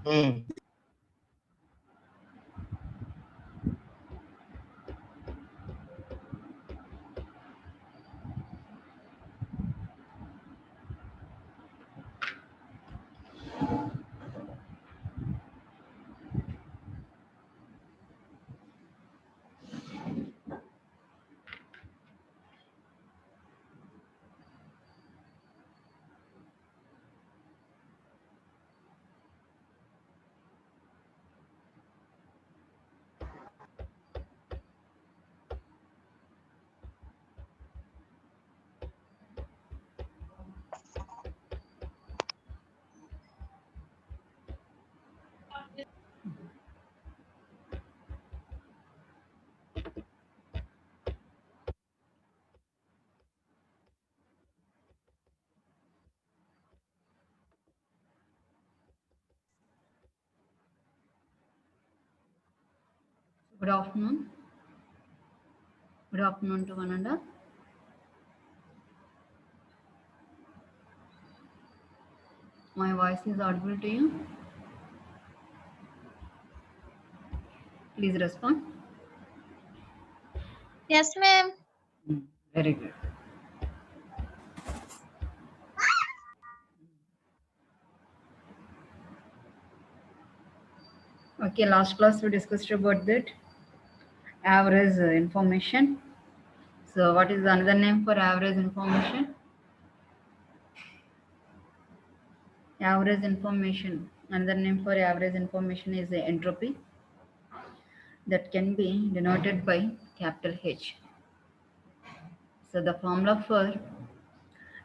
Mm. Good afternoon. Good afternoon to one another. My voice is audible to you. Please respond. Yes, ma'am. Very good. Okay, last class we discussed about that average information. So, what is another name for average information? Average information. Another name for average information is entropy, that can be denoted by capital H. So, the formula for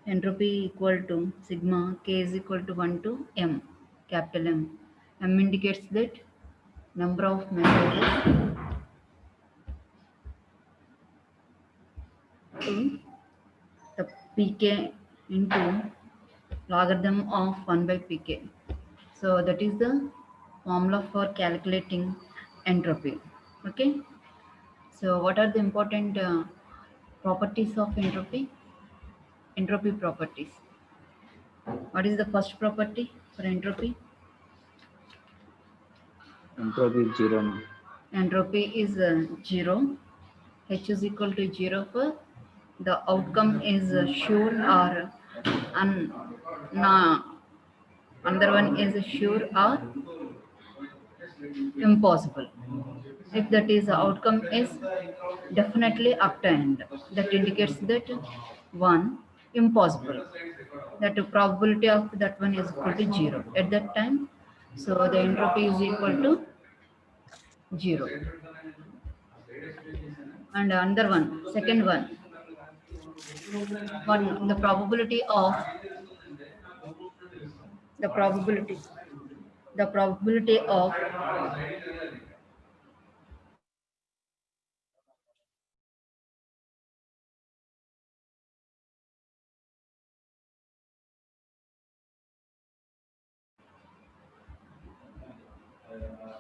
entropy equal to sigma k is equal to 1 to m, capital M. M indicates that number of messages to the pk into logarithm of 1 by pk. So that is the formula for calculating entropy. Okay. So what are the important properties of entropy? Entropy properties. What is the first property for entropy? Entropy is zero. Entropy is 0. H is equal to 0 for the outcome is sure or na, another one is sure or impossible. If that is the outcome is definitely obtained, that indicates that one impossible. That the probability of that one is equal to 0 at that time. So the entropy is equal to 0. And another one, second one, the probability the probability of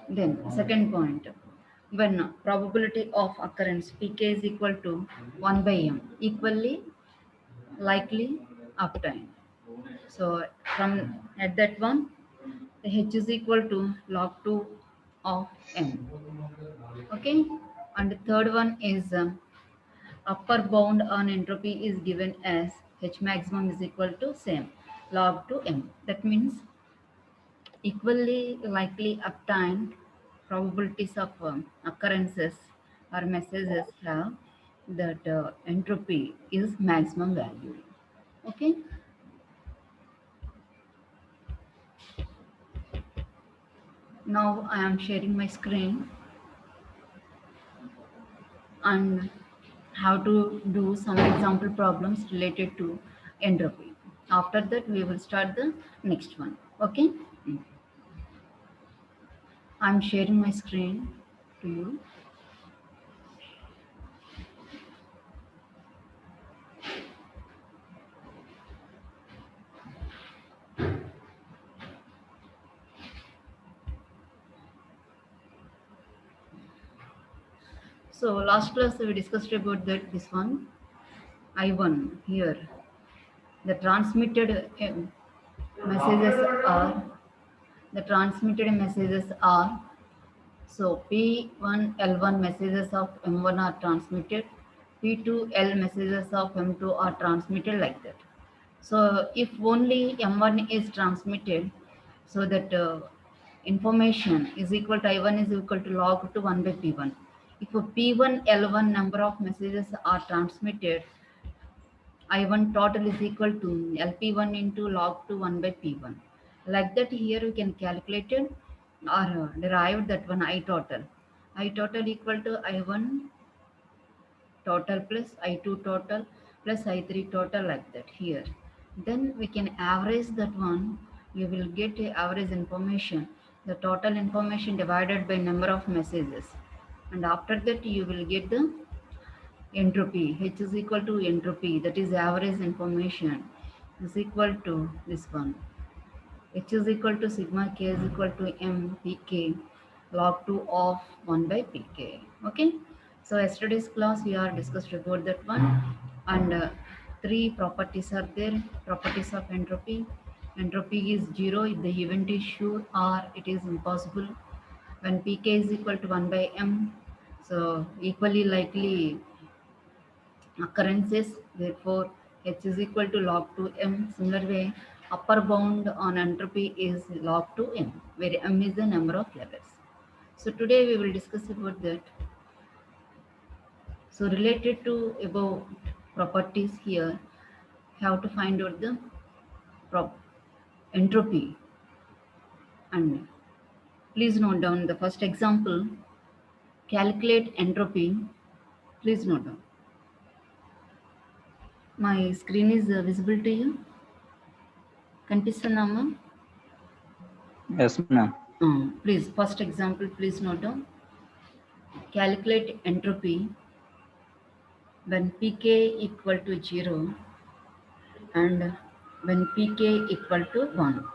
then second point, when probability of occurrence pk is equal to 1 by m, equally likely obtained. So from at that one, the h is equal to log 2 of m. Okay. And the third one is upper bound on entropy is given as h maximum is equal to same log 2 m. That means equally likely obtained probabilities of occurrences or messages have that entropy is maximum value. Okay. Now I am sharing my screen and how to do some example problems related to entropy. After that, we will start the next one. Okay. I'm sharing my screen to you. So last class we discussed about that this one I1 here. The transmitted messages are The transmitted messages are, so P1 L1 messages of M1 are transmitted, P2 L messages of M2 are transmitted, like that. So if only M1 is transmitted, so that information is equal to I1 is equal to log to 1 by P1. If a P1 L1 number of messages are transmitted, I1 total is equal to LP1 into log to 1 by P1. Like that, here we can calculate it or derive that one I total. I total equal to I1 total plus I2 total plus I3 total, like that here. Then we can average that one. You will get a average information, the total information divided by number of messages. And after that, you will get the entropy. H is equal to entropy, that is average information, is equal to this one. H is equal to sigma k is equal to m pk log 2 of 1 by pk. Okay. So yesterday's class we are discussed about that one, and three properties are there. Properties of entropy. Entropy is 0 if the event is sure or it is impossible. When pk is equal to 1 by m, so equally likely occurrences, therefore h is equal to log 2m. Similar way, upper bound on entropy is log 2m, where m is the number of levels. So today we will discuss about that. So related to above properties, here have to find out the entropy. And please note down the first example, calculate entropy. Please note down. My screen is visible to you. కనిపిస్తున్నామా? Yes, ma'am. Please, first example, please note down. Calculate entropy when pk equal to 0 and when pk equal to 1.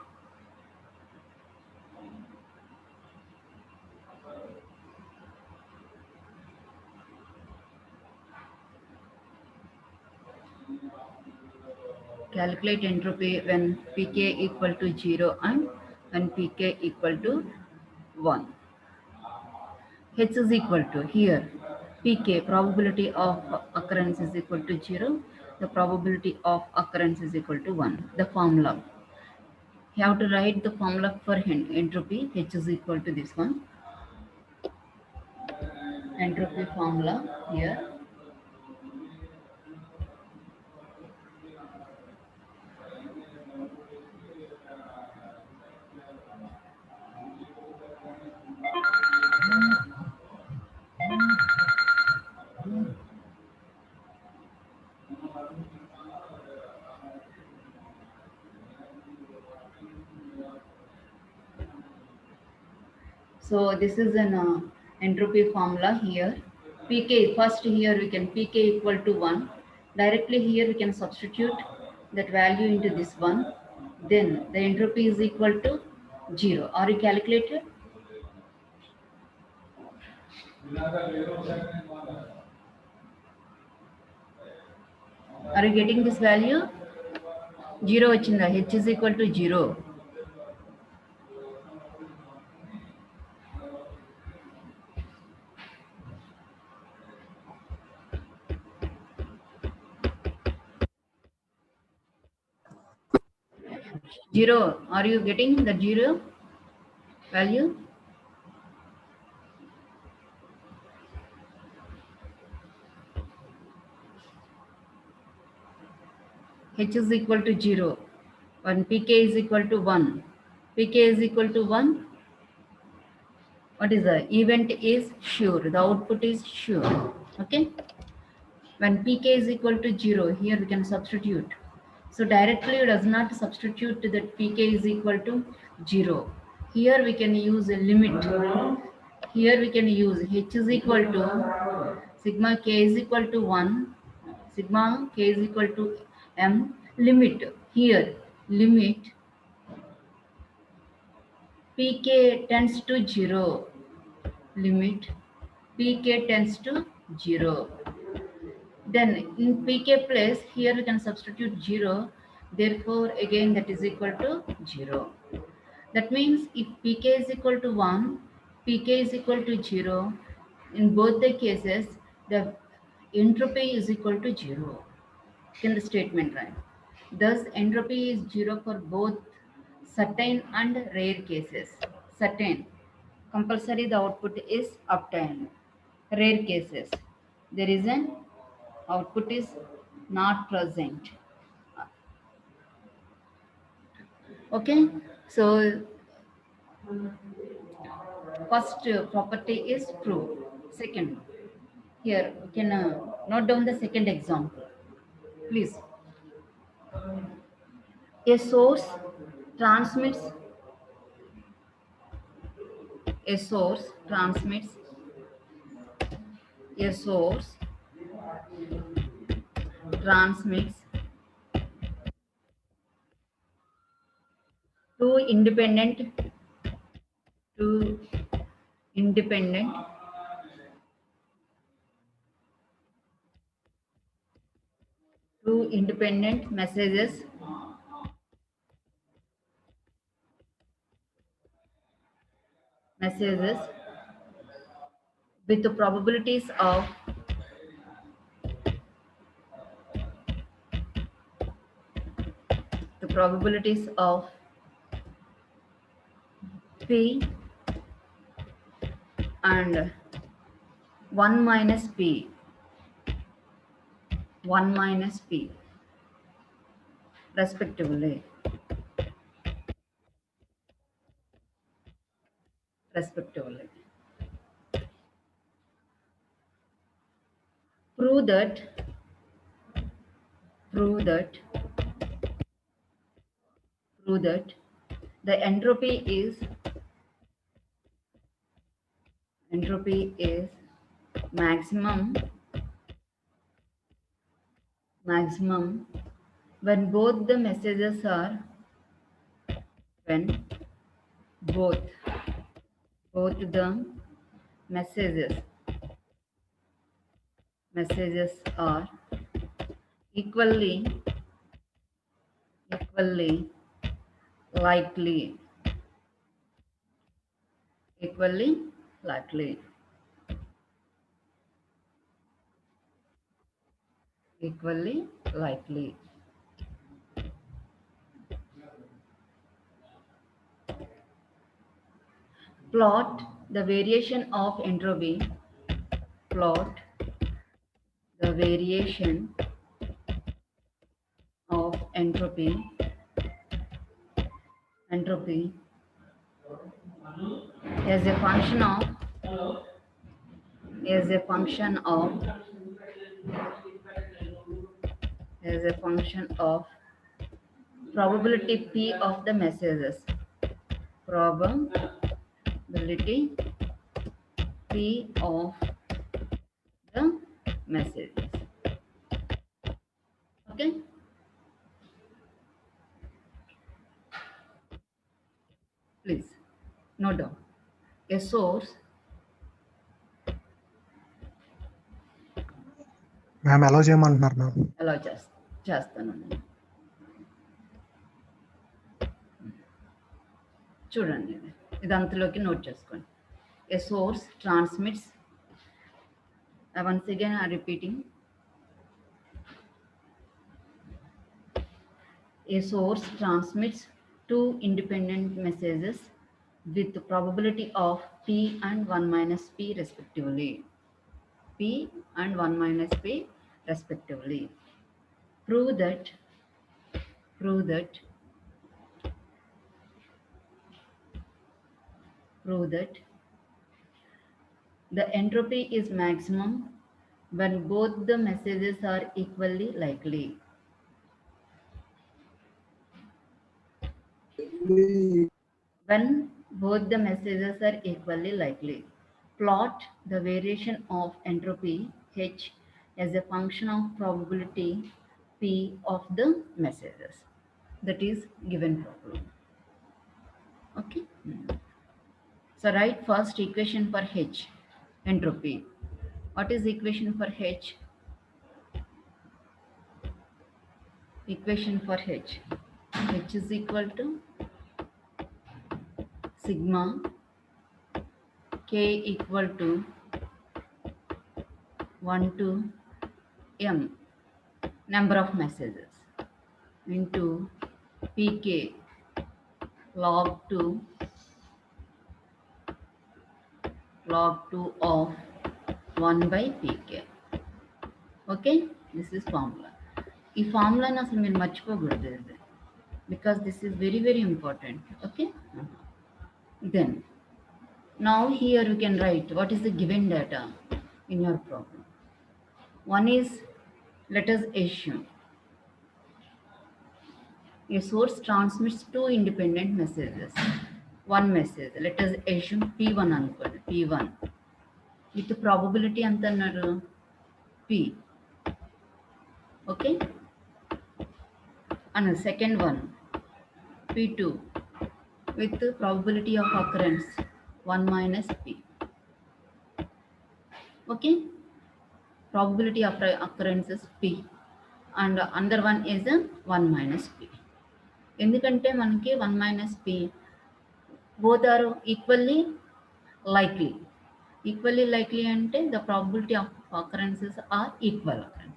Calculate entropy when pk equal to 0 and when pk equal to 1. H is equal to, here pk, probability of occurrence, is equal to 0. The probability of occurrence is equal to 1. The formula, you have to write the formula for entropy. H is equal to this one, entropy formula here. So this is an entropy formula here. Pk, first here we can pk equal to 1. Directly here we can substitute that value into this one. Then the entropy is equal to 0. Are you calculated? Are you getting this value? 0 వచ్చిందా? H is equal to 0. Zero. Are you getting the 0 value? H is equal to 0. When pk is equal to 1. Pk is equal to 1. What is the event is sure. The output is sure. Okay. When pk is equal to 0, here we can substitute. So directly it does not substitute that pk is equal to 0. Here we can use a limit. Here we can use h is equal to sigma k is equal to 1, sigma k is equal to m, limit. Here limit pk tends to 0, limit pk tends to 0. Then in pk place, here we can substitute 0. Therefore again that is equal to 0. That means if pk is equal to 1, pk is equal to 0, in both the cases, the entropy is equal to 0. Can the statement right? Thus, entropy is 0 for both certain and rare cases. Certain, compulsory the output is obtained. Rare cases, there is an output is not present. Okay, so first property is true. Second, here we can note down the second example, please. A source transmits a source transmits a source transmits two two independent messages with the probabilities of p and 1 minus p, 1 minus p respectively. Prove that the entropy is maximum when both the messages are when both the messages are equally likely likely equally likely. Plot the variation of entropy. Plot the variation of entropy as a function of probability p of the messages. Probability p of the messages. Okay. Please note down. A source ma'am allow చేయమంటున్నారు ma'am. allow చేస్తాను. చూడండి, ఇది అంతలోకి note చేసుకోండి. A source transmits, once again I am repeating, a source transmits two independent messages with the probability of p and 1 minus p respectively. P and 1 minus p respectively. Prove that the entropy is maximum when both the messages are equally likely. When both the messages are equally likely. Plot the variation of entropy h as a function of probability p of the messages. That is given problem. Okay. So write first equation for h, entropy. What is equation for h? Equation for h. H is equal to sigma k equal to 1 to m number of messages into pk log 2 of 1 by pk. Okay, this is formula. ఈ ఫార్ములాని అసలు మీరు మర్చిపోకూడదు, because this is very very important. Okay, then now here you can write what is the given data in your problem. One is, let us assume a source transmits two independent messages. One message, let us assume P1 అనుకోండి, P1 with probability ఎంత అన్నారు, P. Okay, and the second one P2 with probability of occurrence 1 minus P. Okay, probability of occurrence is P and another one is 1 minus P. ఎందుకంటే మనకి 1 minus P both are equally likely. Equally likely అంటే the probability of occurrences are equal occurrences.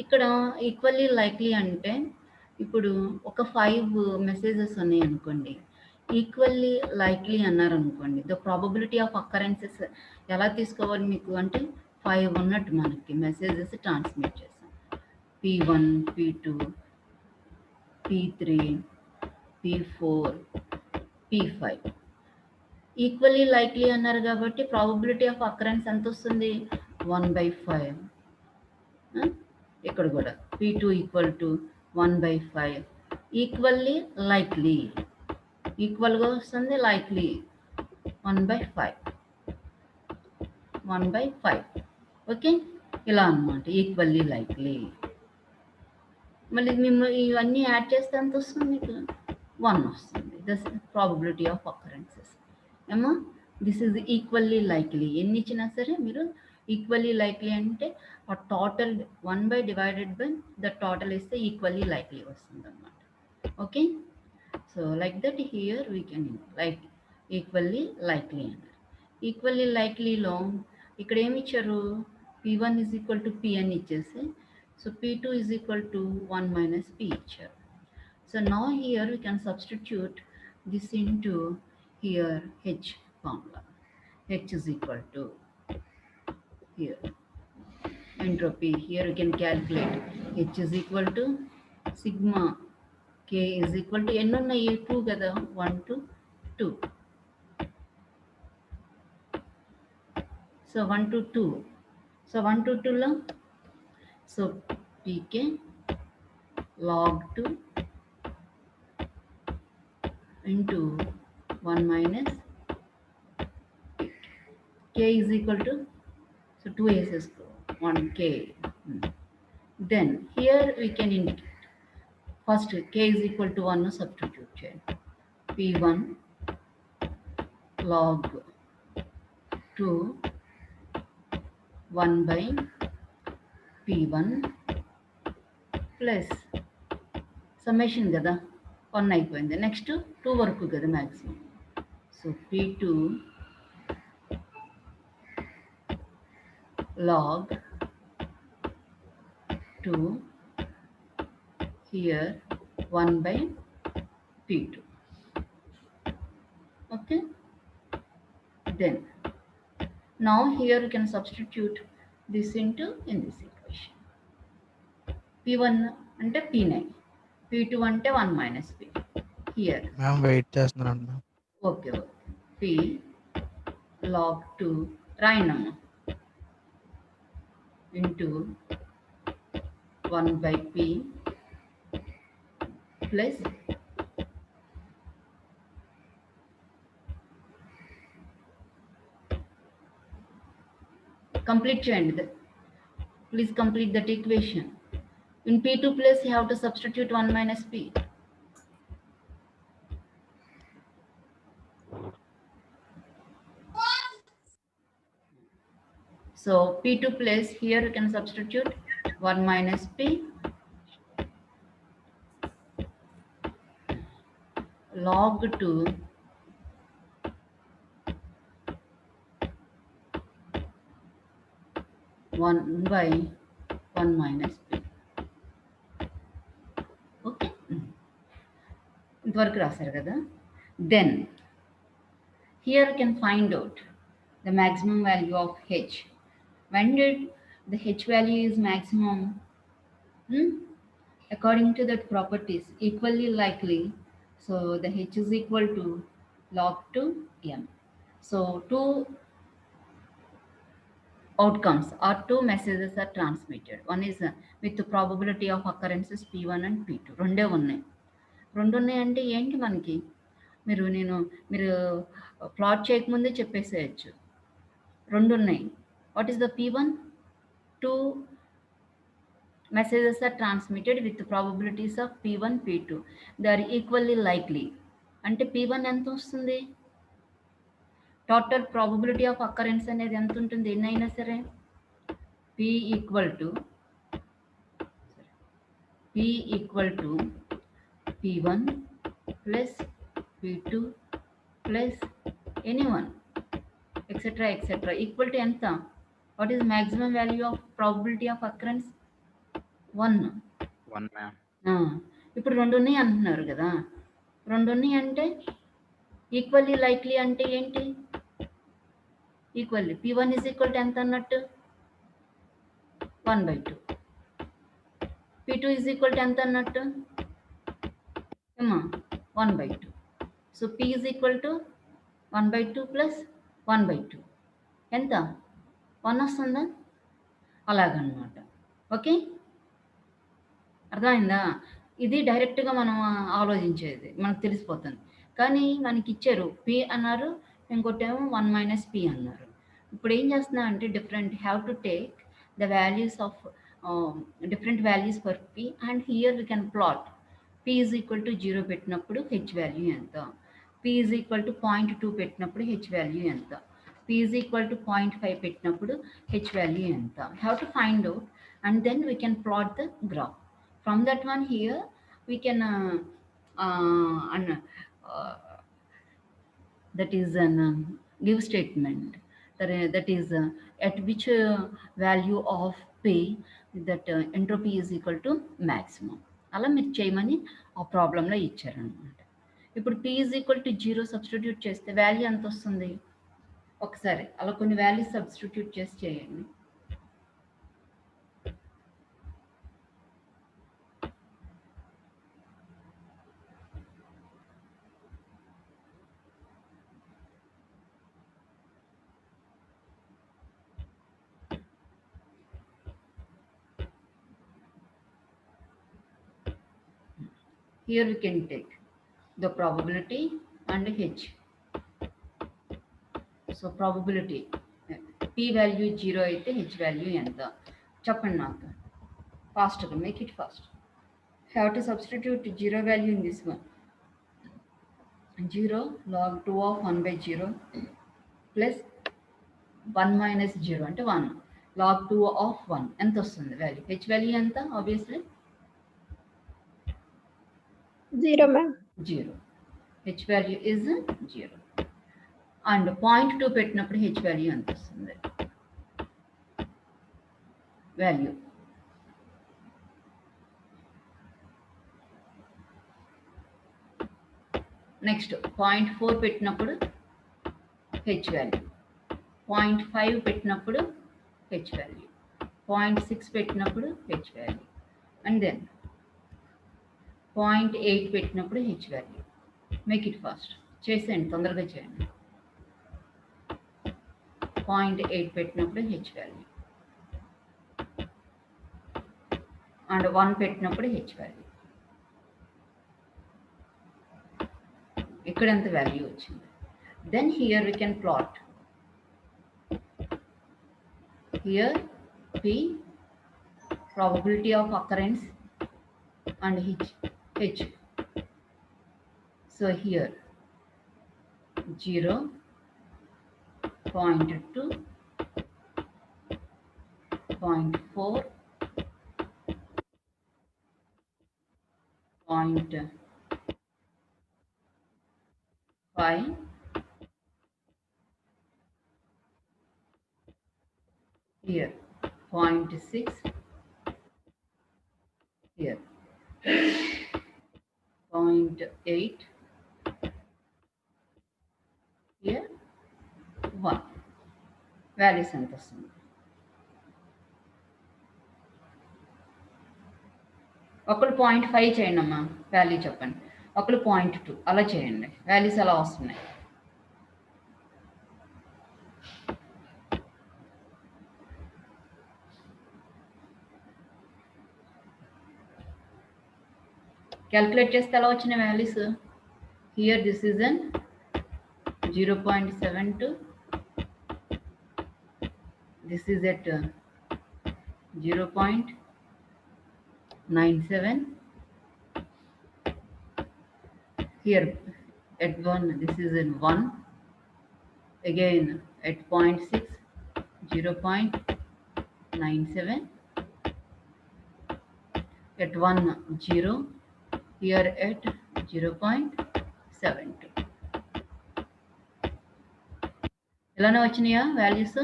ఇక్కడ equally likely అంటే ఇప్పుడు ఒక 5 messages ఉన్నాయి అనుకోండి, equally likely అన్నారు అనుకోండి, ద ప్రాబబిలిటీ ఆఫ్ అకరెన్సెస్ ఎలా తీసుకోవాలి మీకు అంటే 5 ఉన్నట్టు మనకి మెసేజెస్ ట్రాన్స్మిట్ చేస్తాం. P1, P2, P3, P4, P5 equally likely అన్నారు కాబట్టి ప్రాబబిలిటీ ఆఫ్ అకరెన్స్ ఎంత వస్తుంది, 1/5. ఇక్కడ కూడా P2 equal to 1/5. Equally likely ఈక్వల్గా వస్తుంది, లైక్లీ 1/5. ఓకే, ఇలా అన్నమాట ఈక్వల్లీ లైక్లీ. మళ్ళీ మేము ఇవన్నీ యాడ్ చేస్తే ఎంత వస్తుంది మీకు, 1 వస్తుంది. దిస్ ప్రాబబిలిటీ ఆఫ్ అకరెన్సెస్ ఏమో, దిస్ ఈజ్ ఈక్వల్లీ లైక్లీ. ఎన్ని ఇచ్చినా సరే మీరు ఈక్వల్లీ లైక్లీ అంటే ఆ total 1 divided by the total ఇస్తే ఈక్వల్లీ లైక్లీ వస్తుంది అన్నమాట. Okay, so like that here we can like equally likely అన్నారు. ఈక్వల్లీ లైక్లీలో ఇక్కడ ఏమి ఇచ్చారు, P1 is equal to P అని ఇచ్చేసి, so P2 is equal to 1 minus P ఇచ్చారు. So now here we can substitute this into here H formula. H is equal to here entropy. Here you can calculate H is equal to sigma K is equal to n ఉన్న 2 కదా, 1 to 2. So 1 to 2. So 1 to 2 లో so pk log 2 into 1 minus k is equal to, so 2 a's 1 k. Then here we can indicate first k is equal to 1 substitute చేయండి. P1 log 2 1 by P1 plus summation కదా, 1 అయిపోయింది. Next 2 వరకు కదా maximum. So P2 log 2 here 1 by P2. Okay, then now here you can substitute this into in this equation. P1 అంటే P9, P2 అంటే 1 minus P. Here ma'am wait చేస్తున్నాను ma'am. Okay okay, P log 2 రాయనమ్మా into 1 by P plus complete చేయండి. Please complete that equation. In P2 place you have to substitute 1 minus P. So P2 place here you can substitute 1 minus P log 2 1 by 1 minus p. Okay, ఇంతవరకు రాశారు కదా. Then here can find out the maximum value of h. When did the h value is maximum? According to that properties, equally likely. So the h is equal to log to m. So two outcomes or two messages are transmitted. One is with the probability of occurrences p1 and p2. రెండే ఉన్నాయి. రెండు ఉన్నాయంటే ఏంటి మనకి, మీరు plot చేయకముందే చెప్పేసేయచ్చు. రెండు ఉన్నాయి. What is the p1? Two messages are transmitted with the probabilities of p1, p2. They are equally likely. అంటే p1 ఎంత వస్తుంది? టోటల్ ప్రాబబిలిటీ ఆఫ్ అక్కరెన్స్ అనేది ఎంత ఉంటుంది ఎన్నైనా సరే? p equal to p1 plus p2 plus anyone etcetera etcetera equal to ఎంత? What is maximum value of probability of occurrence? 1. ఇప్పుడు రెండు ఉన్నాయి అంటున్నారు కదా. రెండు ఉన్నాయి అంటే ఈక్వల్లీ లైక్లీ అంటే ఏంటి? Equally p1 is equal to ఎంత అన్నట్టు? 1/2. p2 ఈజ్ ఈక్వల్ టు ఎంత అన్నట్టు? 1/2. So p is equal to 1/2 plus 1/2 ఎంత? 1 వస్తుందా? అలాగనమాట. ఓకే, అర్థమైందా? ఇది డైరెక్ట్గా మనం ఆలోచించేది, మనకు తెలిసిపోతుంది. కానీ మనకి ఇచ్చారు p అన్నారు, ఇంకోటేమో 1 మైనస్ p అన్నారు. ఇప్పుడు ఏం చేస్తున్నా అంటే different have to take the values of different values for p and here we can plot. p is equal to 0 పెట్టినప్పుడు h వాల్యూ ఎంత, p ఈజ్ ఈక్వల్ టు 0.2 పెట్టినప్పుడు h వాల్యూ ఎంత, p ఈజ్ ఈక్వల్ టు 0.5 పెట్టినప్పుడు h value ఎంత. Have to find out and then we can plot the graph. From that one here we can that is an give statement that is at which value of p that entropy is equal to maximum. అలా మీరు చేయమని ఆ ప్రాబ్లంలో ఇచ్చారనమాట. ఇప్పుడు p is equal to 0 substitute చేస్తే value ఎంత వస్తుంది? ఒకసారి అలా కొన్ని వాల్యూస్ సబ్స్టిట్యూట్ చేసి చేయండి. Here we can take the probability and h. So probability p value 0 అయితే h value ఎంత చెప్పండి నాకు. Faster, make it fast. Have to substitute 0 value in this one. 0 log 2 of 1 by 0 plus 1 minus 0 అంటే 1 log 2 of 1 ఎంత వస్తుంది value? h value ఎంత? Obviously 0 ma'am. 0. h value is 0. And 0.2 పెట్టినప్పుడు h value ఎంత వస్తుంది? వాల్యూ నెక్స్ట్ 0.4 పెట్టినప్పుడు h value, 0.5 పెట్టినప్పుడు h value, 0.6 పెట్టినప్పుడు h వాల్యూ, అండ్ దెన్ 0.8 పెట్టినప్పుడు h value. Make it fast, చేసేయండి, తొందరగా చేయండి. 0.8 పెట్టినప్పుడు h వాల్యూ అండ్ 1 పెట్టినప్పుడు h వాల్యూ. ఇక్కడ ఎంత వాల్యూ వచ్చింది? Then here we can plot. Here p probability of occurrence and h. So here 0, 0.2, 0.4, 0.5, here 0.6 here, 0.8 here, 1 values ఎంత వస్తుంది? ఒకరు 0.5 చేయండి అమ్మా, వాల్యూ చెప్పండి. ఒకరు 0.2 అలా చేయండి, వాల్యూస్ అలా వస్తున్నాయి. క్యాల్కులేట్ చేస్తే ఎలా వచ్చిన values? Here this is an 0.72, this is at 0.97, here at 1 this is in 1, again at 0.6 0.97, at 1 0, here at 0.72. ఇలానే వచ్చినాయా వాల్యూస్?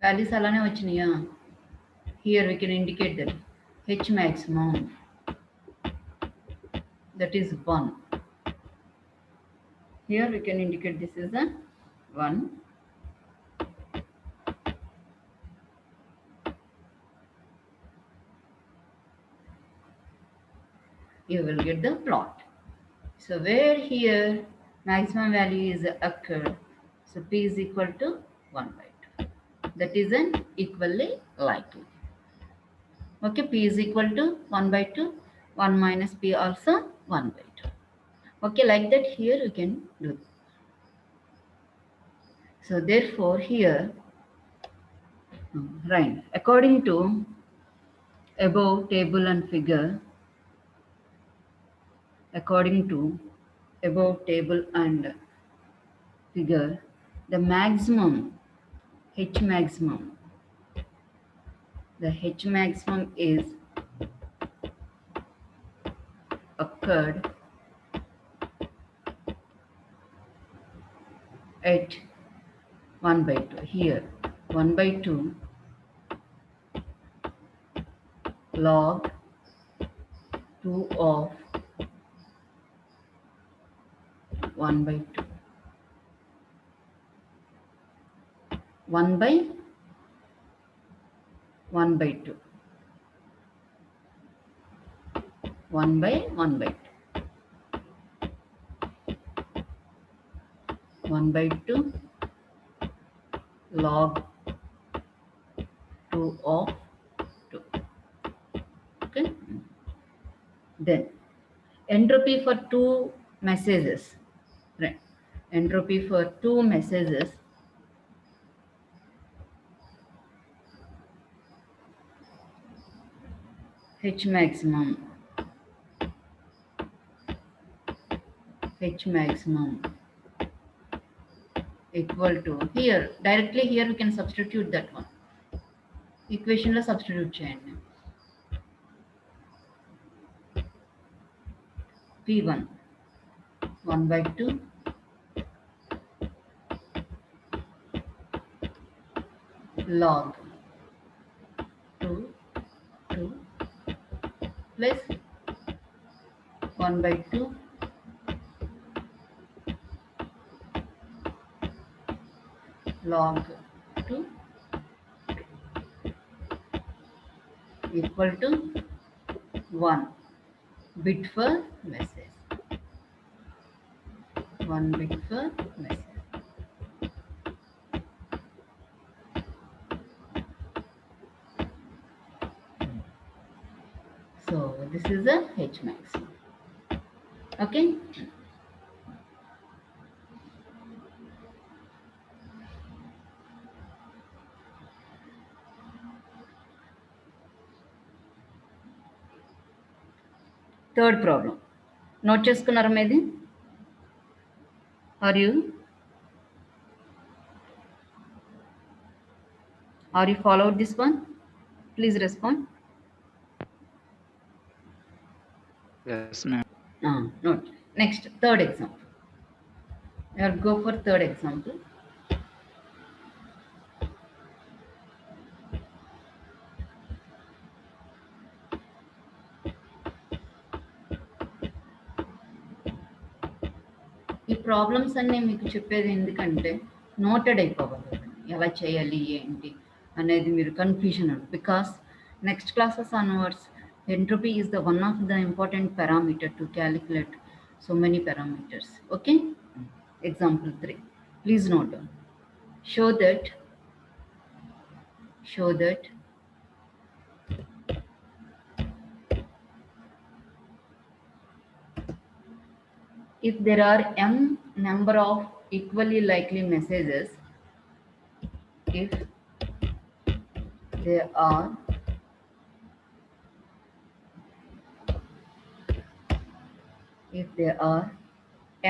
వాల్యూస్ అలానే వచ్చినాయా? Here we can indicate that H maximum, that is 1. Here we can indicate this is a 1. You will get the plot. So where here maximum value is occurred, so P is equal to 1/2. That is an equally likely. Okay, P is equal to 1/2, 1 minus P also 1/2. Okay, like that here you can do. So therefore here, right, according to above table and figure, according to above table and figure, the maximum H maximum, the H maximum is occurred at 1/2. Here 1/2 log 2 of 1/2. 1/1/2. 1/1/2. 1/2 log 2 of 2. Okay. Then entropy for 2 messages. Right. Entropy for 2 messages H maximum equal to, here directly here we can substitute that one, equation lo substitute cheyandi. P1 1/2 log 2 plus 1/2 log 2 equal to 1 bit for message. 1 bit for message. So this is a H maximum. Okay. Third problem note చేసుకున్నారా మీది? Are you followed this one? Please respond. Yes, ma'am. Note. Next, third example. Go for third example. Problems అన్నీ మీకు చెప్పేది ఎందుకంటే noted అయిపోవాలి, ఎలా చేయాలి ఏంటి అనేది మీరు కన్ఫ్యూజన్ అండి. Because next classes onwards entropy is the one of the important parameter to calculate so many parameters. Okay, example 3, please note down. Show that if there are m number of equally likely messages, if there are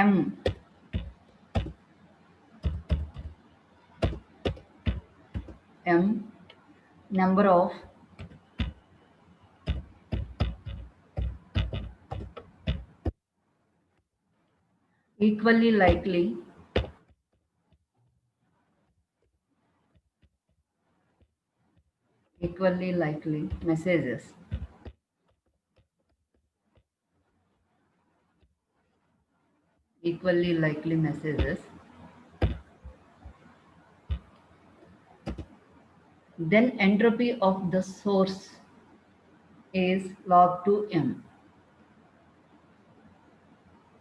m number of equally likely messages, then entropy of the source is log 2m.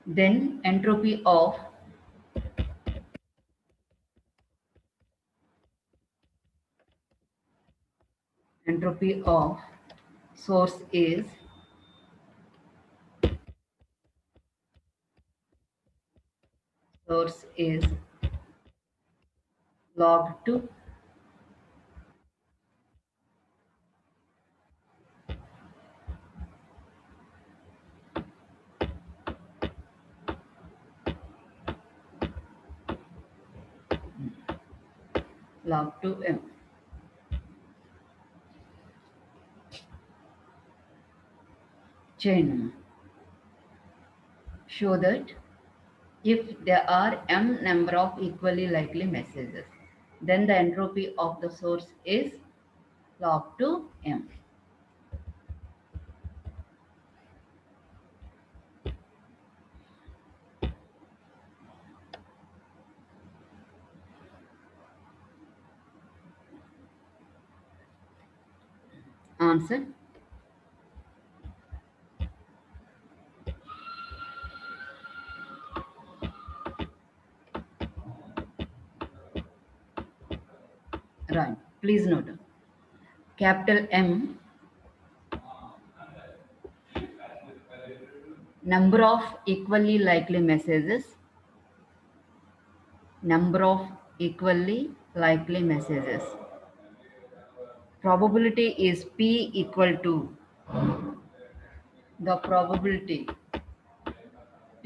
Then entropy of source is log 2 log 2m. Chain. Show that if there are m number of equally likely messages, then the entropy of the source is log 2m. Answer. Right. Please note. Capital M, number of equally likely messages. Probability is P equal to the probability P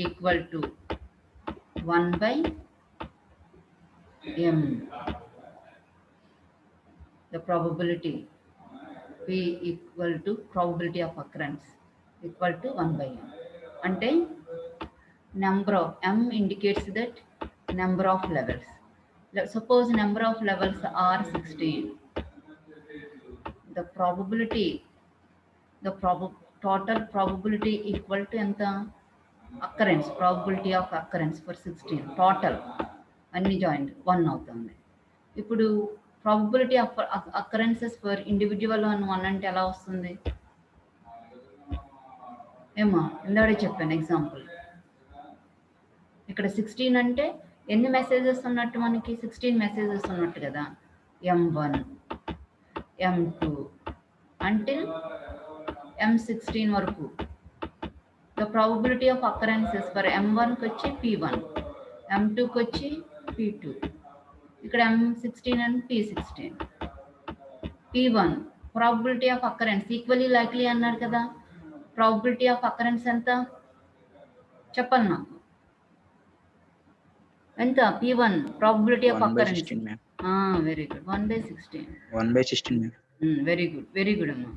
equal to 1 by m. The probability P equal to probability of occurrence equal to 1 by m. Ante number of m indicates that number of levels. Suppose number of levels are 16. The total probability equal to enta occurrence, probability of occurrence for 16 total అన్ని joint 1 అవుతుంది. ఇప్పుడు probability of occurrences for individual అని 1 అంటే ఎలా వస్తుంది ఏమా? ఇందాడే చెప్పాను example. ఇక్కడ 16 అంటే ఎన్ని మెసేజెస్ ఉన్నట్టు? మనకి 16 మెసేజెస్ ఉన్నట్టు కదా. m1 m2 until m16 వరకు. The probability of occurrences for m1 వచ్చి p1, m2 వచ్చి p2, ఇక్కడ m16 and p16. p1 probability of occurrence equally likely అన్నారు కదా. probability of occurrence ఎంత చెప్పండి నాకు. ఎంత p1 probability of occurrence? Very good. 1/16. 1/16 very good అమ్మా.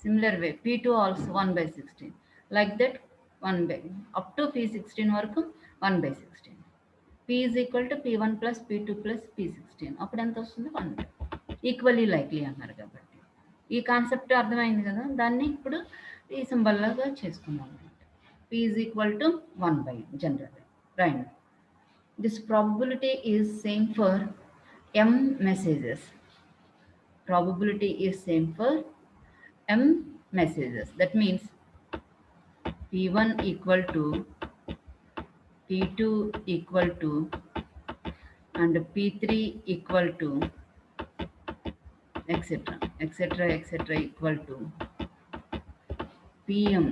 Similar way p2 also 1/16, like that 1 by up to p16 వరకు 1/16. p is equal to p1 plus p2 plus p16. అప్పుడు ఎంత వస్తుంది? 1. ఈక్వల్లీ లైక్లీ అన్నారు కాబట్టి ఈ కాన్సెప్ట్ అర్థమైంది కదా. దాన్ని ఇప్పుడు ఈ సింబల్ లాగా చేసుకున్నాం. P is equal to 1 by m generally, right? This probability is same for m messages. Probability is same for m messages. That means P1 equal to P2 equal to and P3 equal to etc equal to Pm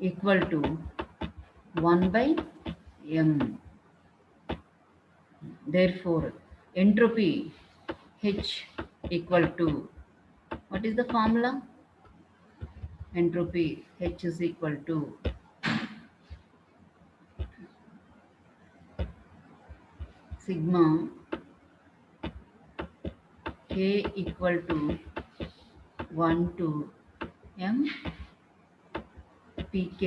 equal to 1 by m. Therefore, entropy H equal to, what is the formula? Entropy H is equal to sigma K equal to 1 to m Pk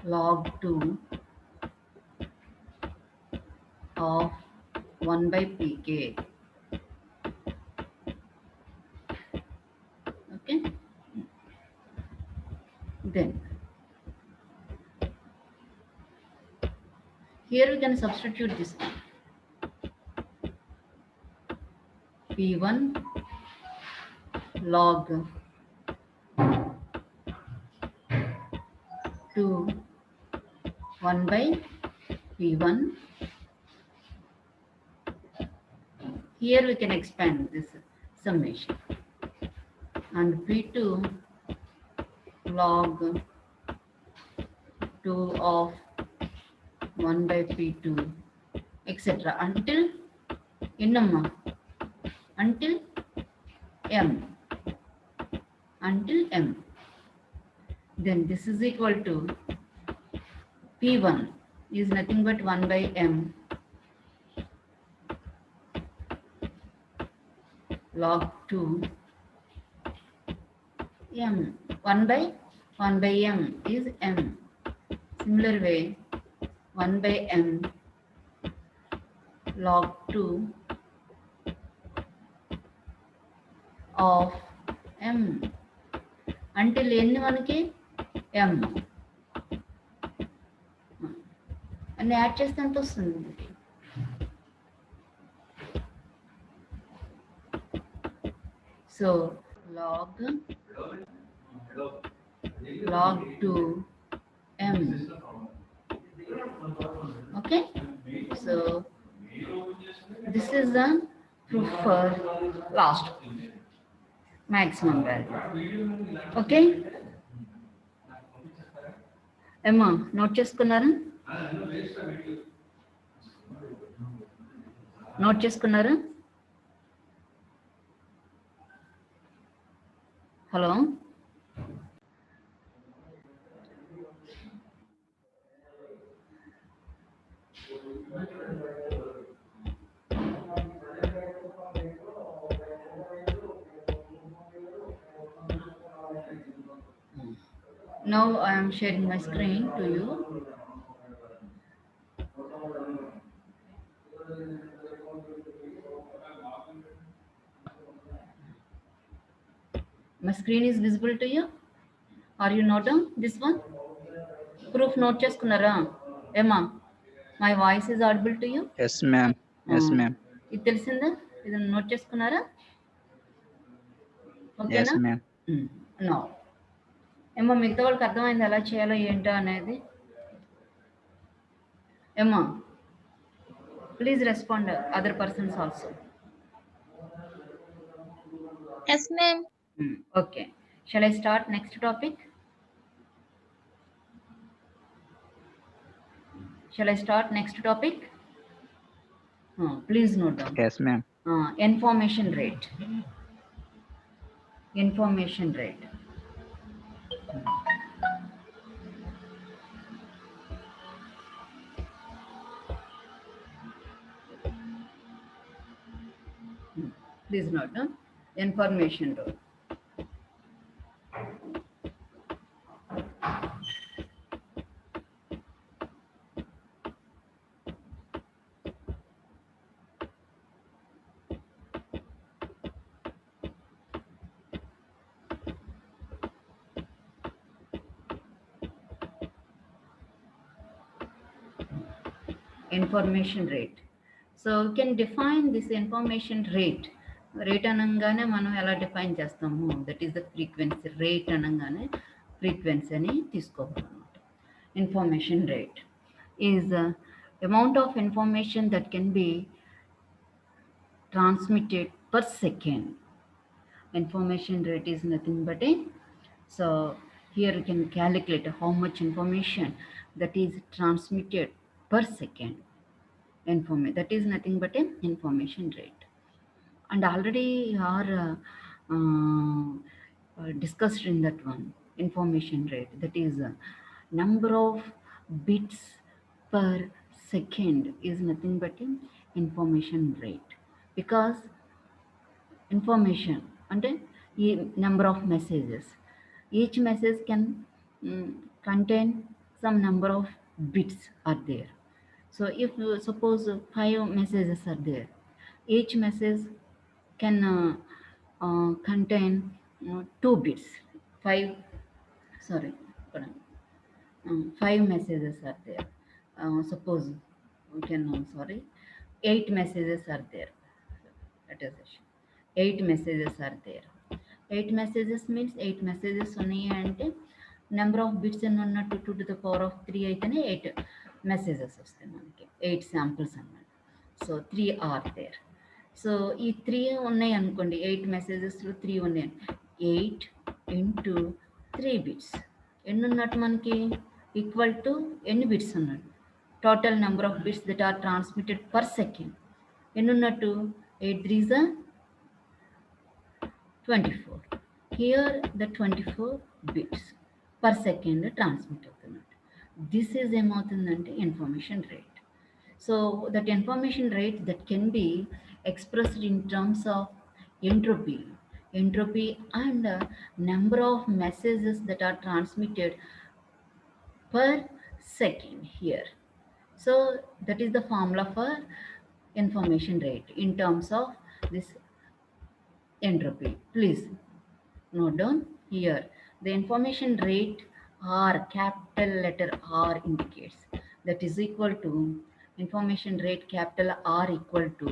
log 2 of 1 by Pk. Okay. Then here we can substitute this one. P1 log 2 1 by P1. Here we can expand this summation. And P2 log 2 of 1 by P2 etc. until enamma until m until m. Then this is equal to P1 is nothing but 1 by m log 2 m. 1 by m is m. Similar way 1 by m log 2 of m until ఎన్ని మనకి m అన్ని add చేస్తే ఎంత వస్తుంది? So log 2 m. Okay, so this is the proof for last maximum value. Okay, Emma, note చేసుకున్నారా? Note చేసుకున్నారా? Hello, now I am sharing my screen to you. My screen is visible to you? Are you note down this one? Proof note చేసుకున్నారా? Emma, my voice is audible to you? Yes, ma'am. Yes, ma'am. ఇది తెలిసిందా? ఇది note చేసుకున్నారా? Yes, ఓకేనా? ma'am. No ఏమో మిగతా వాళ్ళకి అర్థమైంది ఎలా చేయాలో ఏంటో అనేది. ఏమో please respond other persons also. Yes, ma'am. Okay, shall I start next topic? Shall I start next topic? Please note down. Yes, ma'am. Information rate. Information rate. Please note down. Information rate. information rate. So we can define this information rate. Rate అనగానే మనం ఎలా define చేస్తాము, that is the frequency. Rate అనగానే frequency అని తీసుకోవాలన్నమాట. Information rate is amount of information that can be transmitted per second. Information rate is nothing but a, so here you can calculate how much information that is transmitted per second. That is nothing but a information rate. And already are discussed in that one, information rate, that is number of bits per second is nothing but a information rate. Because information అంటే ఈ number of messages, each message can contain some number of bits are there. So if suppose 5 messages are there, each message can contain 2 bits. 5 sorry 5 messages are there. Suppose we can 8 messages are there. Let us assume 8 messages are there. 8 messages means 8 messages ఉన్నాయి అంటే number of bits ఎన్ని ఉన్నట్టు 2 to the power of 3 అయితేనే 8 messages వస్తాయి మనకి, 8 samples అన్నమాట. So 3 are there. So ఈ 3 ఉన్నాయి అనుకోండి, 8 మెసేజెస్లో 3 ఉన్నాయి, 8 into 3 బిట్స్ ఎన్ని ఉన్నట్టు మనకి ఈక్వల్ టు ఎన్ని బిట్స్ ఉన్నట్టు, total number of bits that are transmitted per second ఎన్ని ఉన్నట్టు 8 3s are 24. Here the 24 bits per second transmit అవుతున్నట్టు. This is ఏమవుతుందంటే information rate. So that information rate that can be expressed in terms of entropy and number of messages that are transmitted per second here. So that is the formula for information rate in terms of this entropy. Please note down here the information rate R, capital letter R indicates, that is equal to information rate capital R equal to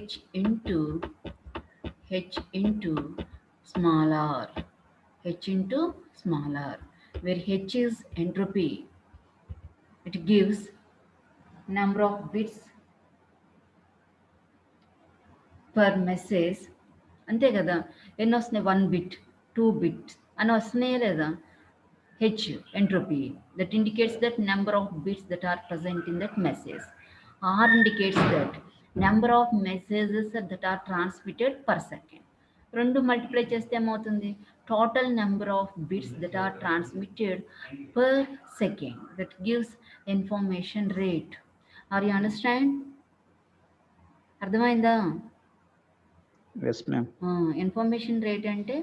H into small r, H into small r, where H is entropy. It gives number of bits per message. అంతే కదా, ఎన్ని వస్తున్నాయి, 1 bit 2 bit అని వస్తున్నాయే లేదా. H entropy, that indicates that number of bits that are present in that message. R indicates that number of messages that are transmitted per second. రెండు multiply చేస్తే ఏమవుతుంది, total number of bits that are transmitted per second, that gives information rate. Are you understand? అర్థమైందా? Yes, ma'am. Information rate అంటే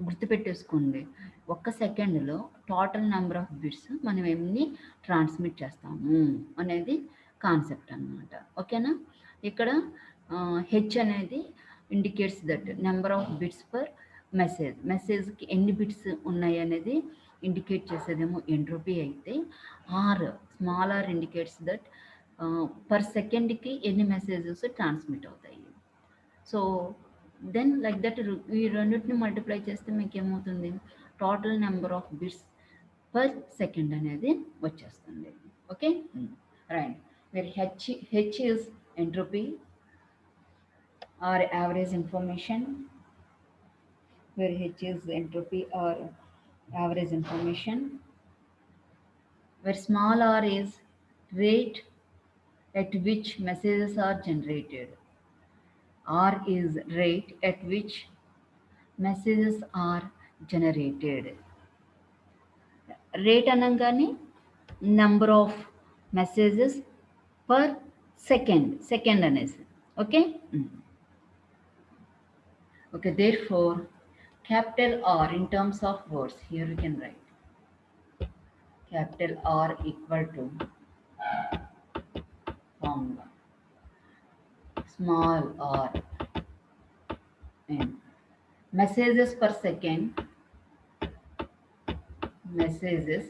గుర్తుపెట్టేసుకోండి, ఒక్క సెకండ్లో total number of bits మనం ఎన్ని ట్రాన్స్మిట్ చేస్తాము అనేది కాన్సెప్ట్ అన్నమాట. ఓకేనా? ఇక్కడ హెచ్ అనేది indicates that number of bits per మెసేజ్కి ఎన్ని బిట్స్ ఉన్నాయి అనేది ఇండికేట్ చేసేదేమో ఎంట్రోపీ అయితే, R small R indicates that per సెకండ్కి ఎన్ని మెసేజెస్ ట్రాన్స్మిట్ అవుతాయి. సో దెన్ లైక్ దట్ ఈ రెండింటిని మల్టిప్లై చేస్తే మీకు ఏమవుతుంది, total number of bits per second అనేది వచ్చేస్తుంది. Okay right. Very H is entropy or average information, where H is entropy or average information, where small r is rate at which messages are generated. R is rate at which messages are generated. Rate అనగానే number of messages per second అనేసి. Okay okay, therefore capital R in terms of words, here you can write capital R equal to formula small r in messages per second, messages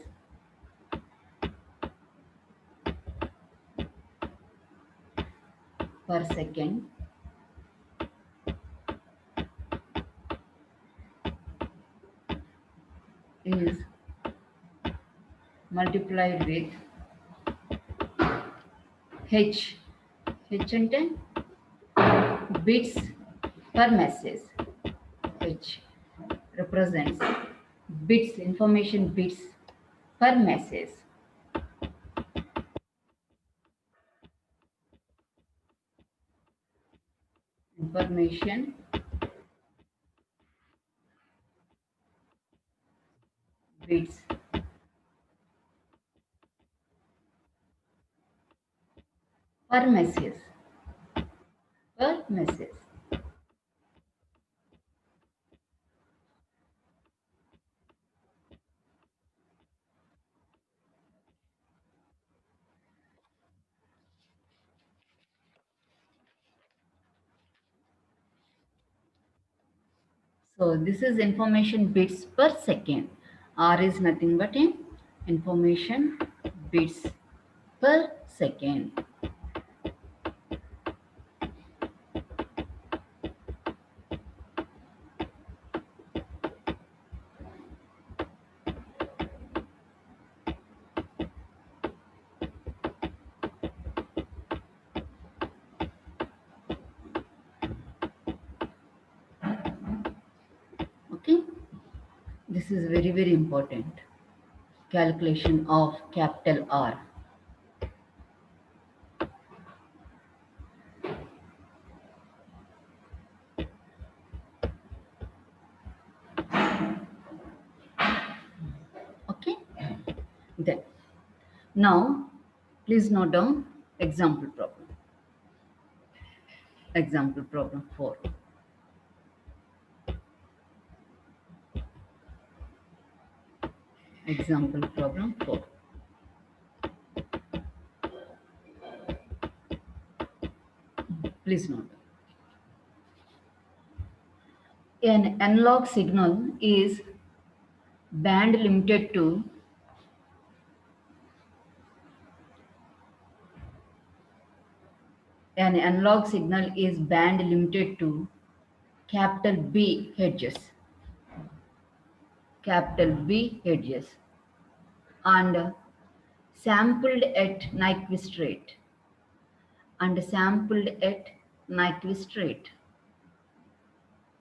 per second is multiplied with h. H అంటే bits per message. H represents bits, information bits per message. Information bits per message. Per message. So this is information bits per second. R is nothing but a information bits per second. Okay, this is very, very important. Calculation of capital R. Okay, then now please note down example problem. Example problem 4. Example problem 4. Please note. An analog signal is band limited to capital B hertz. Capital B hertz and sampled at Nyquist rate.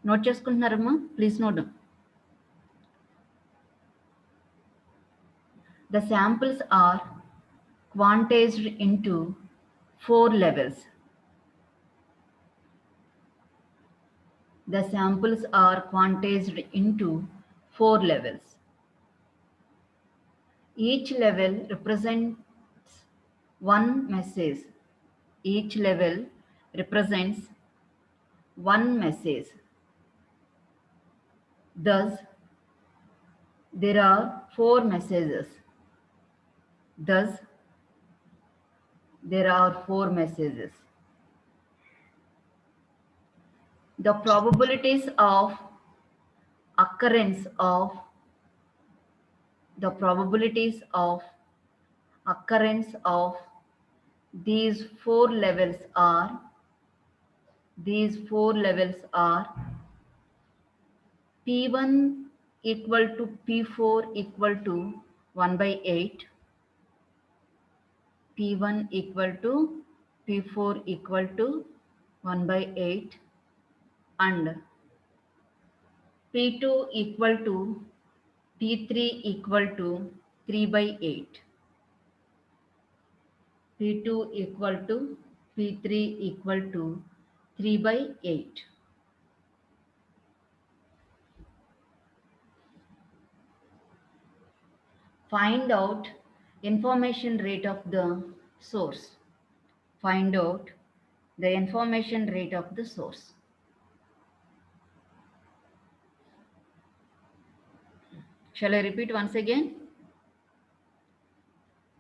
Note చేసుకుంటున్నారమ్మా, please note. The samples are quantized into 4 levels. The samples are quantized into 4 levels. Each level represents one message. Each level represents one message. Thus, there are 4 messages. Thus, there are 4 messages. The probabilities of occurrence of these 4 levels are P1 equal to P4 equal to 1 by 8. P1 equal to P4 equal to 1 by 8 and P2 equal to P3 equal to 3 by 8. P2 equal to P3 equal to 3 by 8. Find out information rate of the source. Find out the information rate of the source. Shall I repeat once again?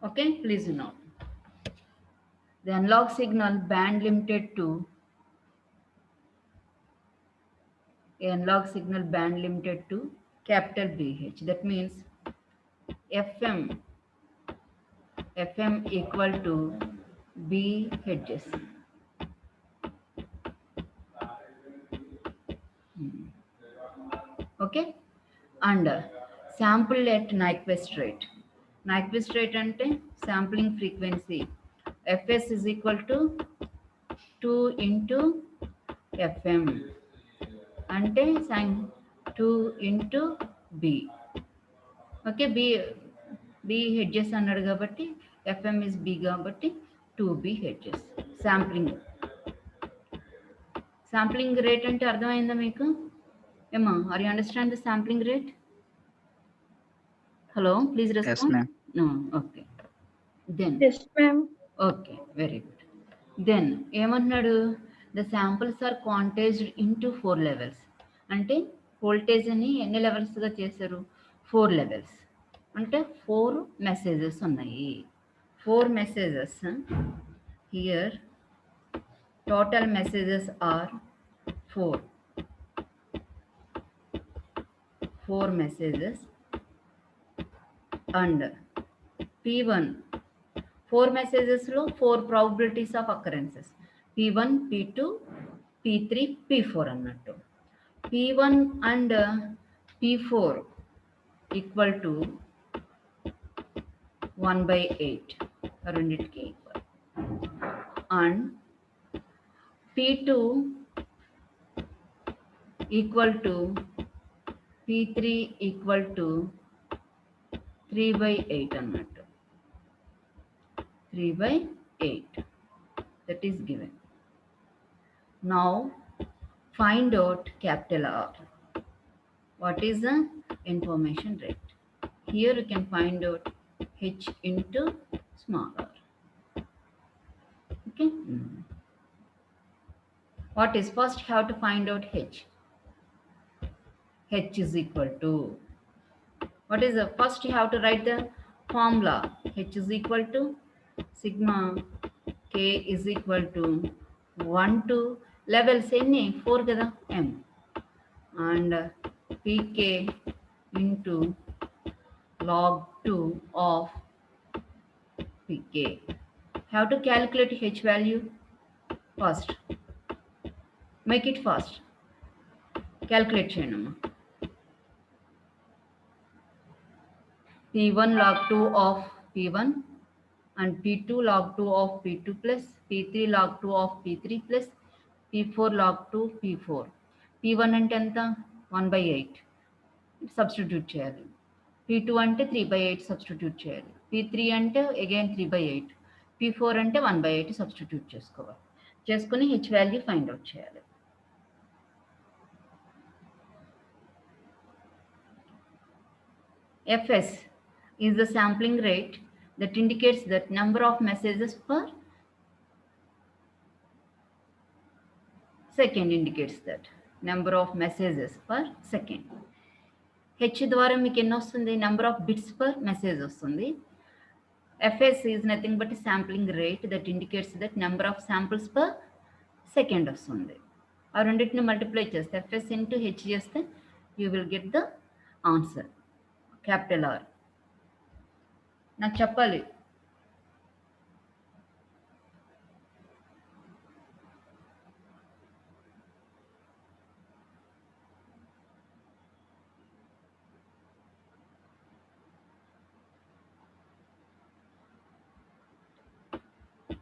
Okay, please note. The analog signal band limited to capital BH. That means FM equal to B hertz. Okay, and sample at Nyquist rate. Nyquist rate ante sampling frequency fs is equal to 2 into fm అంటే 2 into b. Okay, b హెడ్జెస్ అన్నాడు కాబట్టి FM is B కాబట్టి 2b hedges. Sampling rate అంటే అర్థమైందా మీకు? ఏమా, are you understand the sampling rate? Hello, please Yes, respond. ma'am. Okay, then Yes, ma'am. Okay, very good. Then ఏమంటున్నాడు? The samples are quantized into 4 levels. అంటే voltage అని ఎన్ని లెవెల్స్గా చేశారు? 4 లెవెల్స్. అంటే 4 మెసేజెస్ ఉన్నాయి. 4 messages. Here total messages are 4. 4 messages and P1, 4 మెసేజెస్లో 4 probabilities of occurrences. P1, P2, P3, P4 అన్నట్టు. P1 and P4 equal to 1/8, రెండింటికి equal. And P2 equal to P3 equal to 3/8 అన్నట్టు. 3/8, that is given. Now find out capital R. What is the information rate? Here you can find out H into small r. Okay. What is first? Have to find out H. H is equal to, what is the first? You have to write the formula. H is equal to sigma k is equal to 1 to levels ఎన్ని 4 కదా, m, and pk into log 2 of pk. Have to calculate h value first. Make it fast. Calculate చేయండి. P1 log 2 of P1 and P2 log 2 of P2 plus P3 log 2 of P3 plus P4 log 2 P4. P1 అంటే ఎంత? 1/8 substitute చేయాలి. P2 అంటే 3/8 substitute చేయాలి. P3 అంటే again 3/8. P4 అంటే 1/8 substitute చేసుకోవాలి. చేసుకుని హెచ్ వాల్యూ ఫైండ్ అవుట్ చేయాలి. Fs is the sampling rate that indicates the number of messages per second, indicates that number of messages per second. H ద్వారా మీకు ఎన్ని వస్తుంది? Number of bits per message వస్తుంది. Fs is nothing but a sampling rate that indicates that number of samples per second వస్తుంది. ఆ రెండింటిని multiply చేస్తే Fs into H చేస్తే you will get the answer. Capital R. నాకు చెప్పాలి.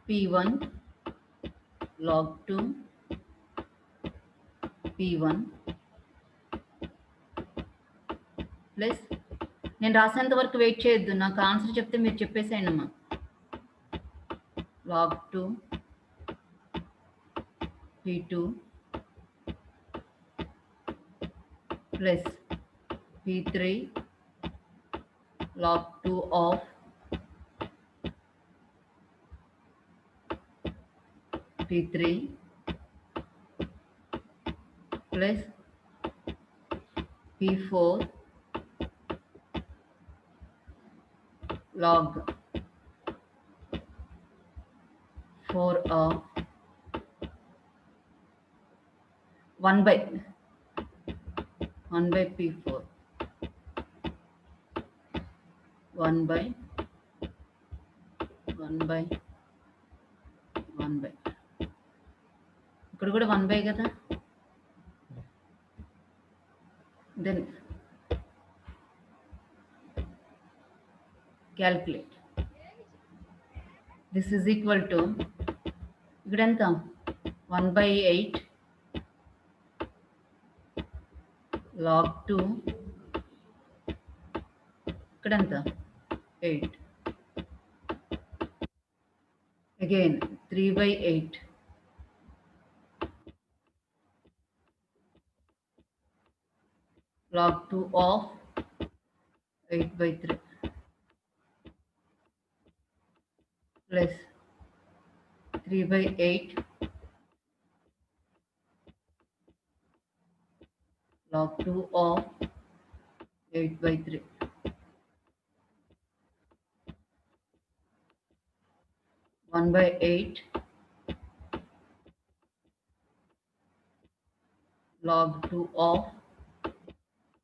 P1 log 2 P1 plus, నేను రాసేంత వరకు వెయిట్ చేయొద్దు, నాకు ఆన్సర్ చెప్తే మీరు చెప్పేసేయండమ్మా. log 2 P2 plus P3 log 2 of P3 plus P4 log 4 of 1 by P4 1 by ఇక్కడ కూడా 1 by కదా. Then calculate. This is equal to ఇక్కడెంత 1/8 log 2 ఇక్కడెంత 8 again 3/8 log 2 of 8/3 plus 3/8 log 2 of 8/3 1/8 log 2 of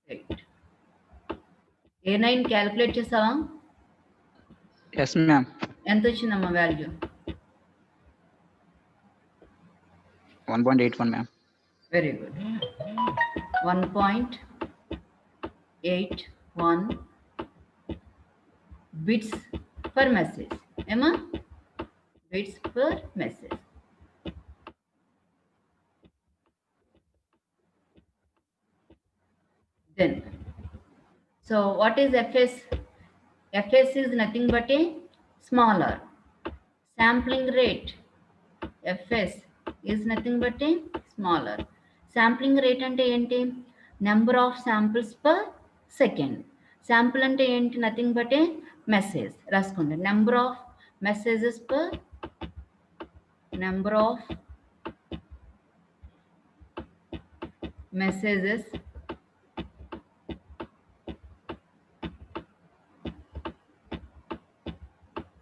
8. A9 calculate చేసావా? Yes, ma'am. ఎంత వచ్చిందమ్మా వాల్యూ? 1.81, ma'am. Very good. 1.81 bits per message. ఏమా? Bits per message. Then, so what is FS? FS is nothing but a smaller sampling rate. FS is nothing but a smaller sampling rate. అంటే ఏంటి? Number of samples per second. Sample అంటే ఏంటి? Nothing but a message. రాసుకోండి. Number of messages per number of messages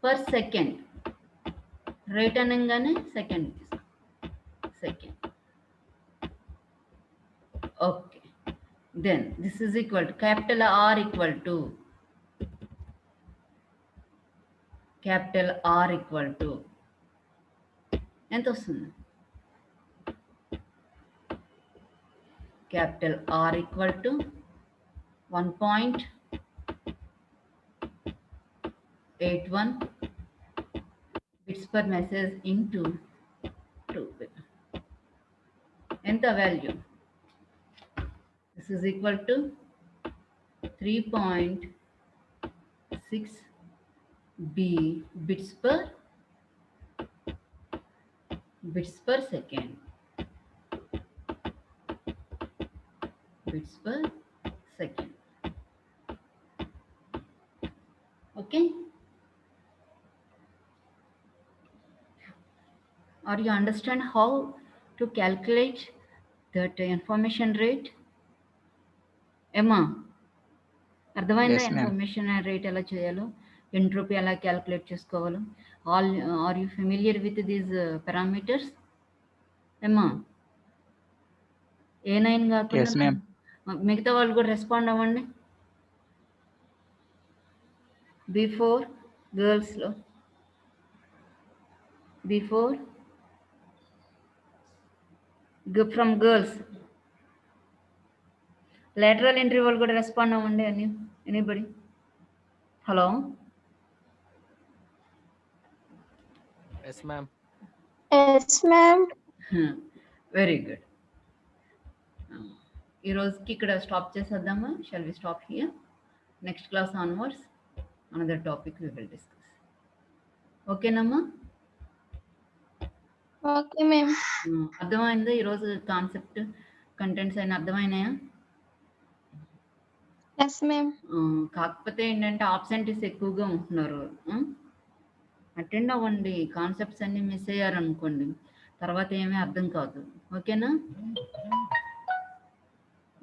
per second. Rate అనగానే second. Okay, then this is equal to capital R equal to ఎంత వస్తుంది? capital R equal to 1.81 bits per message into 2. ఎంత value? This is equal to 3.6 bits per second. Bits per second. Okay. Or you understand how to calculate that information rate? Emma, అర్థమైందా? Yes, ma'am. Information rate ఎలా చేయాలో, entropy ఎలా calculate చేసుకోవాలో. Are you familiar with these parameters? Emma? A9 కాకుండా Yes, ma'am. మిగతా వాళ్ళు కూడా respond అవ్వండి. బిఫోర్ గర్ల్స్లో ఫ్రమ్ గర్ల్స్ lateral entry వాళ్ళు కూడా రెస్పాండ్ అవ్వండి. Anybody? Hello. Yes, ma'am. Yes, ma'am. Very good. ఈ రోజుకి ఇక్కడ స్టాప్ చేసేద్దామా? Shall we stop here? Next class onwards another topic we will discuss. ఓకేనమ్మా? Okay, ma'am. అర్థమైందా? ఈరోజు కాన్సెప్ట్ కంటెంట్స్ అయినా అర్థమైనాయా? Yes, ma'am. కాకపోతే ఏంటంటే ఆబ్సెంటీస్ ఎక్కువగా ఉంటున్నారు. అటెండ్ అవ్వండి. కాన్సెప్ట్స్ అన్ని మిస్ అయ్యారనుకోండి తర్వాత ఏమీ అర్థం కాదు. ఓకేనా?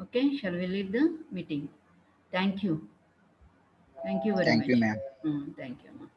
Okay, shall we leave the meeting. Thank you very much. Thank you, ma'am. Thank you అమ్మా.